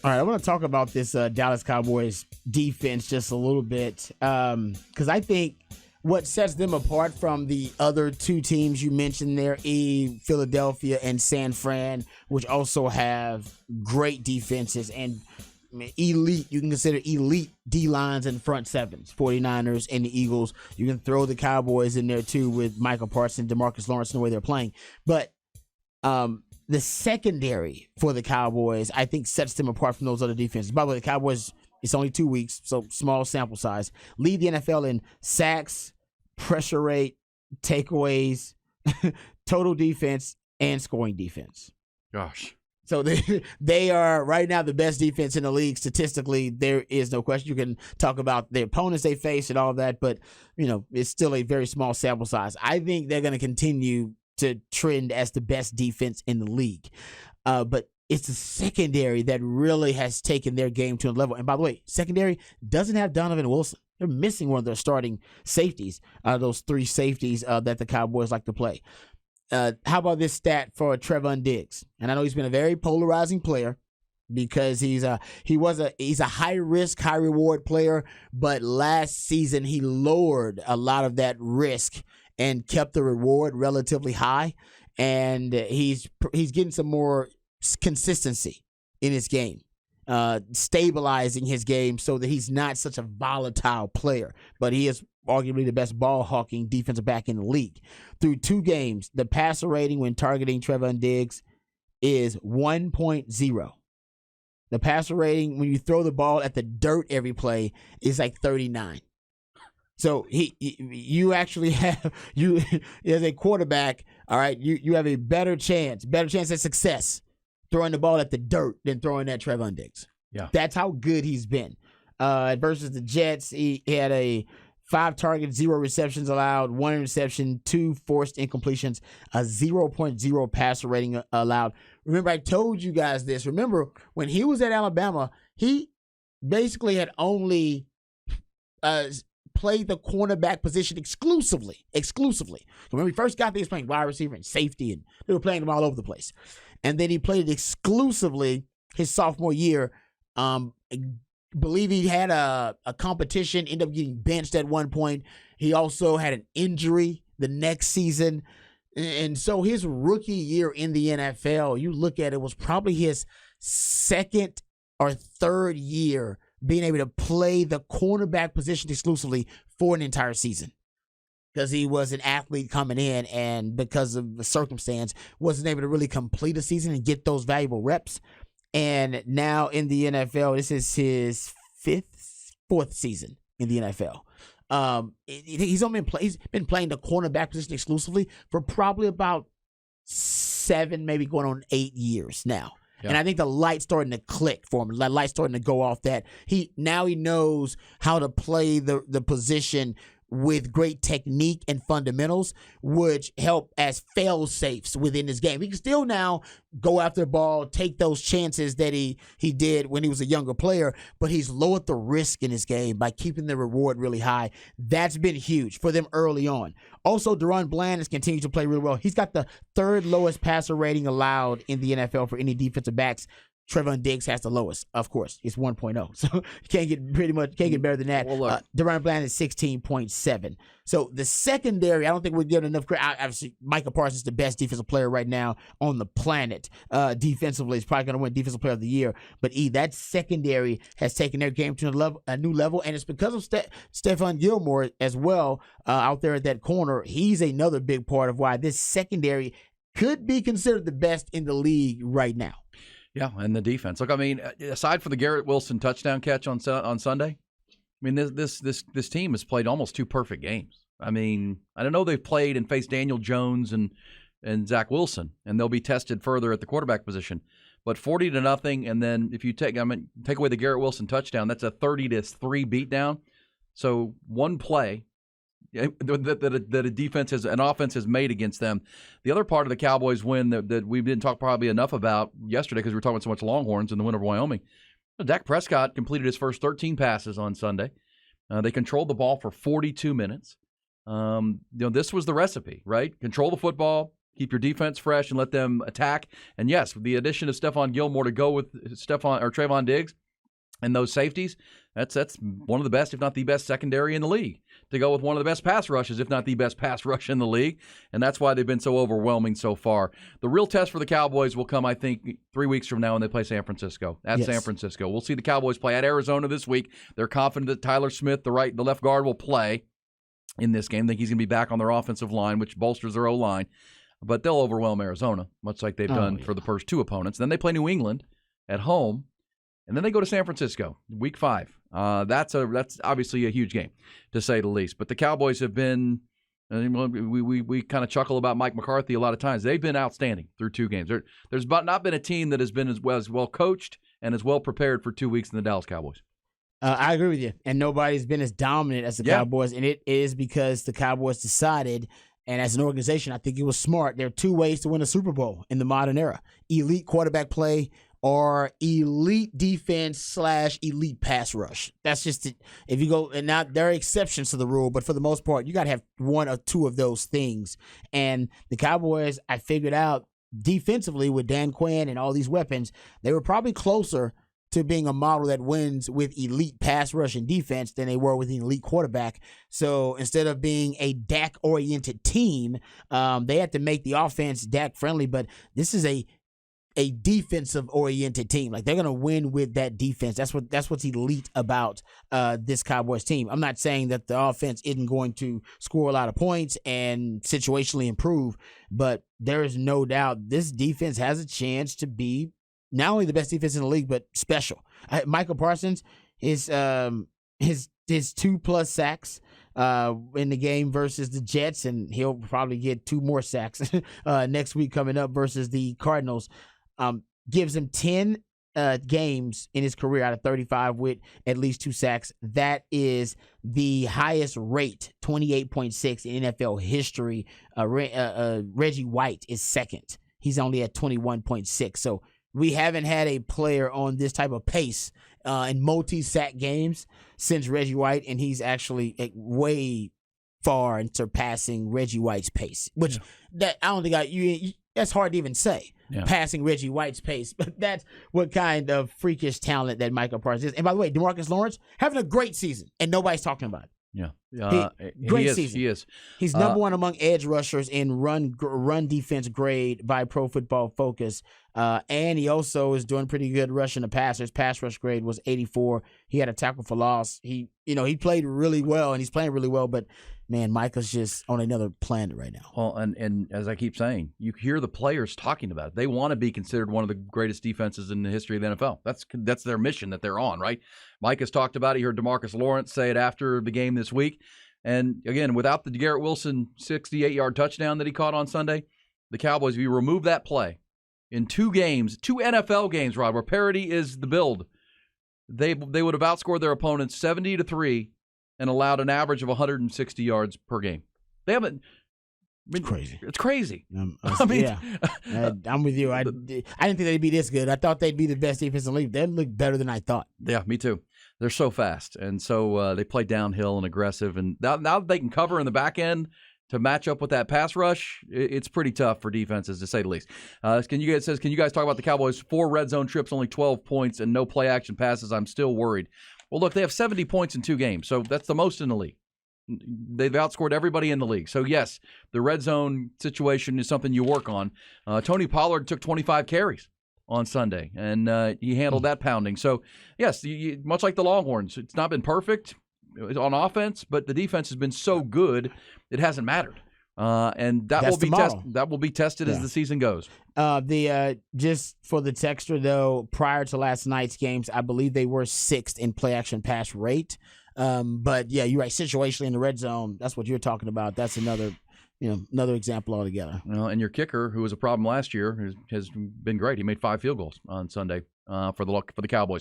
All right, I want to talk about this Dallas Cowboys defense just a little bit because I think what sets them apart from the other two teams you mentioned there, Philadelphia and San Fran, which also have great defenses and elite, you can consider elite D-lines and front sevens, 49ers and the Eagles. You can throw the Cowboys in there too with Michael Parsons, DeMarcus Lawrence, and the way they're playing. But the secondary for the Cowboys, I think, sets them apart from those other defenses. By the way, the Cowboys, it's only 2 weeks, so small sample size. Lead the NFL in sacks, pressure rate, takeaways, total defense, and scoring defense. Gosh. So they are right now the best defense in the league statistically. There is no question. You can talk about the opponents they face and all that, but it's still a very small sample size. I think they're going to continue to trend as the best defense in the league. But it's the secondary that really has taken their game to a level. And by the way, secondary doesn't have Donovan Wilson. They're missing one of their starting safeties, those three safeties that the Cowboys like to play. How about this stat for Trevon Diggs? And I know he's been a very polarizing player because he's a high risk, high reward player, but last season he lowered a lot of that risk and kept the reward relatively high, and he's getting some more consistency in his game, stabilizing his game so that he's not such a volatile player, but he is arguably the best ball-hawking defensive back in the league. Through 2 games, the passer rating when targeting Trevon Diggs is 1.0. The passer rating when you throw the ball at the dirt every play is like 39. So you actually have, as a quarterback, all right, you have a better chance at success throwing the ball at the dirt than throwing at Trevon Diggs. Yeah. That's how good he's been. Versus the Jets, he had a 5 targets, 0 receptions allowed, 1 interception, 2 forced incompletions, a 0.0 passer rating allowed. Remember, I told you guys this. Remember, when he was at Alabama, he basically had only played the cornerback position exclusively. So when we first got there, he was playing wide receiver and safety, and they were playing him all over the place. And then he played it exclusively his sophomore year. I believe he had a competition, ended up getting benched at one point. He also had an injury the next season. And so his rookie year in the NFL, you look at it, was probably his second or third year being able to play the cornerback position exclusively for an entire season. Because he was an athlete coming in, and because of the circumstance, wasn't able to really complete a season and get those valuable reps. And now in the NFL, this is his fourth season in the NFL. He's been playing the cornerback position exclusively for probably about 7, maybe going on 8 years now. Yeah. And I think the light's starting to click for him. The light's starting to go off that he knows how to play the position with great technique and fundamentals, which help as fail-safes within his game. He can still now go after the ball, take those chances that he did when he was a younger player, but he's lowered the risk in his game by keeping the reward really high. That's been huge for them early on. Also, Deron Bland has continued to play really well. He's got the 3rd lowest passer rating allowed in the NFL for any defensive backs. Trevon Diggs has the lowest, of course. It's 1.0. So you can't get better than that. Well, Deron Bland is 16.7. So the secondary, I don't think we're giving enough credit. Obviously, Michael Parsons is the best defensive player right now on the planet. Defensively, he's probably going to win Defensive Player of the Year. But that secondary has taken their game to a new level, and it's because of Stephon Gilmore as well out there at that corner. He's another big part of why this secondary could be considered the best in the league right now. Yeah, and the defense. Look, I mean, aside from the Garrett Wilson touchdown catch on Sunday, I mean, this team has played almost 2 perfect games. I mean, I don't know they've played and faced Daniel Jones and Zach Wilson, and they'll be tested further at the quarterback position. But 40-0, and then if you take away the Garrett Wilson touchdown, that's a 30-3 beatdown. So one play that a defense an offense has made against them. The other part of the Cowboys win that we didn't talk probably enough about yesterday because we were talking about so much Longhorns in the win over Wyoming. Dak Prescott completed his first 13 passes on Sunday. They controlled the ball for 42 minutes. This was the recipe, right? Control the football, keep your defense fresh, and let them attack. And yes, the addition of Stephon Gilmore to go with Trayvon Diggs and those safeties, that's one of the best, if not the best, secondary in the league. To go with one of the best pass rushes, if not the best pass rush in the league. And that's why they've been so overwhelming so far. The real test for the Cowboys will come, I think, 3 weeks from now when they play San Francisco. San Francisco. We'll see the Cowboys play at Arizona this week. They're confident that Tyler Smith, the left guard, will play in this game. I think he's going to be back on their offensive line, which bolsters their O-line. But they'll overwhelm Arizona, much like they've done for the first two opponents. Then they play New England at home. And then they go to San Francisco, week 5. That's obviously a huge game, to say the least. But the Cowboys have been, we kind of chuckle about Mike McCarthy a lot of times. They've been outstanding through 2 games. There's not been a team that has been as well coached and as well prepared for 2 weeks than the Dallas Cowboys. I agree with you. And nobody's been as dominant as the Cowboys. And it is because the Cowboys decided, and as an organization, I think it was smart. There are 2 ways to win a Super Bowl in the modern era: elite quarterback play or elite defense / elite pass rush. That's just it. If you go, and now there are exceptions to the rule, but for the most part, you got to have 1 or 2 of those things. And the Cowboys, I figured out defensively with Dan Quinn and all these weapons, they were probably closer to being a model that wins with elite pass rush and defense than they were with an elite quarterback. So instead of being a Dak-oriented team, they had to make the offense Dak-friendly, but this is a defensive-oriented team. Like, they're going to win with that defense. That's what's elite about this Cowboys team. I'm not saying that the offense isn't going to score a lot of points and situationally improve, but there is no doubt this defense has a chance to be not only the best defense in the league, but special. Michael Parsons, his 2+ sacks in the game versus the Jets, and he'll probably get 2 more sacks next week coming up versus the Cardinals. Gives him 10 games in his career out of 35 with at least 2 sacks. That is the highest rate, 28.6 in NFL history. Reggie White is second. He's only at 21.6. So we haven't had a player on this type of pace in multi-sack games since Reggie White, and he's actually way far in surpassing Reggie White's pace, which that I don't think that's hard to even say. Passing Reggie White's pace, but that's what kind of freakish talent that Michael Parsons is. And by the way, DeMarcus Lawrence having a great season, and nobody's talking about it. Great season. He is. He's number 1 among edge rushers in run defense grade by Pro Football Focus. And he also is doing pretty good rushing the passer. His pass rush grade was 84. He had a tackle for loss. He played really well, and he's playing really well, but man, Michael's just on another planet right now. Well, and as I keep saying, you hear the players talking about it. They want to be considered one of the greatest defenses in the history of the NFL. That's their mission that they're on, right? Mike has talked about it. You heard DeMarcus Lawrence say it after the game this week. And again, without the Garrett Wilson 68-yard touchdown that he caught on Sunday, the Cowboys, if you remove that play in 2 games, 2 NFL games, Rod, where parity is the build, they would have outscored their opponents 70-3 and allowed an average of 160 yards per game. They haven't. It's crazy. It's crazy. I'm with you. I didn't think they'd be this good. I thought they'd be the best defense in the league. They look better than I thought. Yeah, me too. They're so fast, and so they play downhill and aggressive. And now that they can cover in the back end to match up with that pass rush, it's pretty tough for defenses, to say the least. Can you guys talk about the Cowboys? 4 red zone trips, only 12 points, and no play action passes. I'm still worried. Well, look, they have 70 points in 2 games, so that's the most in the league. They've outscored everybody in the league. So, yes, the red zone situation is something you work on. Tony Pollard took 25 carries on Sunday, and he handled that pounding. So, yes, much like the Longhorns, it's not been perfect on offense, but the defense has been so good, it hasn't mattered. And that will be tested as the season goes. Just for the texture though, prior to last night's games, I believe they were 6th in play action pass rate. But yeah, you're right. Situationally in the red zone, that's what you're talking about. That's another example altogether. Well, and your kicker, who was a problem last year, has been great. He made 5 field goals on Sunday for the Cowboys.